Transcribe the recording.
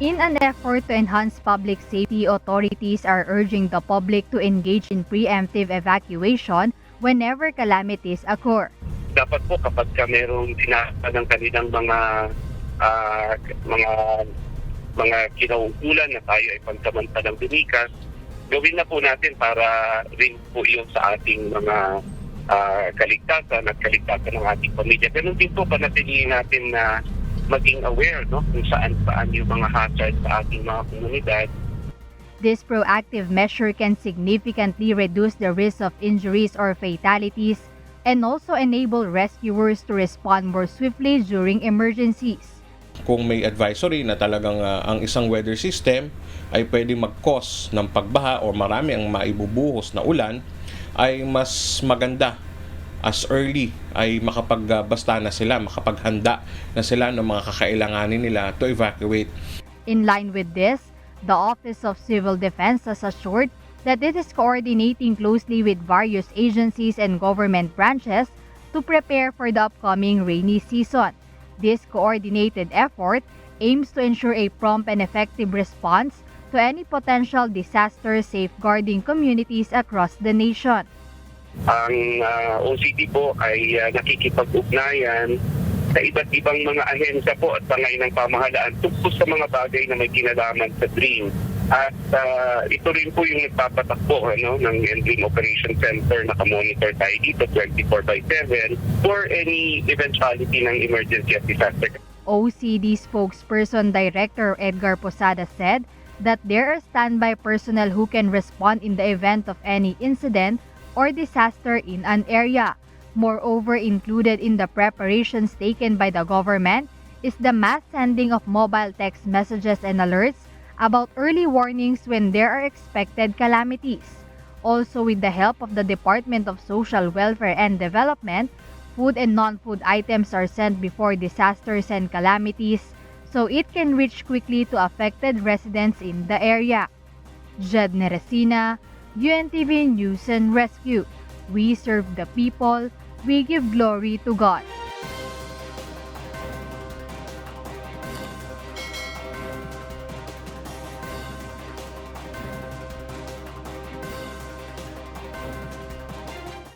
In an effort to enhance public safety, authorities are urging the public to engage in preemptive evacuation whenever calamities occur. Dapat po kapag merong sinasa ng kanilang ah, mga mga kinauukulan na tayo ay pansamantalang lumikas, gawin na po natin para rin po yun sa ating mga kaligtasan at kaligtasan ng ating pamilya. Ganun din po panatilihin natin na maging aware, no, kung saan yung mga hazard sa ating mga komunidad. This proactive measure can significantly reduce the risk of injuries or fatalities and also enable rescuers to respond more swiftly during emergencies. Kung may advisory na talagang ang isang weather system ay pwede mag-cause ng pagbaha o marami ang maibubuhos na ulan, ay mas maganda as early ay makapagbasta na sila, makapaghanda na sila ng mga kakailanganin nila to evacuate. In line with this, the Office of Civil Defense has assured that it is coordinating closely with various agencies and government branches to prepare for the upcoming rainy season. This coordinated effort aims to ensure a prompt and effective response to any potential disaster, safeguarding communities across the nation. Ang OCD po ay nakikipag-ugnayan sa iba't ibang mga ahensya po at bangay ng pamahalaan tungkol sa mga bagay na may kinalaman sa DREAM. At ito rin po yung nagpapatakbo ng DREAM Operation Center. Nakamonitor tayo dito 24/7 for any eventuality ng emergency at disaster. OCD spokesperson Director Edgar Posada said that there are standby personnel who can respond in the event of any incident or disaster in an area. Moreover, included in the preparations taken by the government is the mass sending of mobile text messages and alerts about early warnings when there are expected calamities. Also, with the help of the Department of Social Welfare and Development, food and non-food items are sent before disasters and calamities so it can reach quickly to affected residents in the area. Jed Neresina, UNTV News and Rescue. We serve the people, we give glory to God.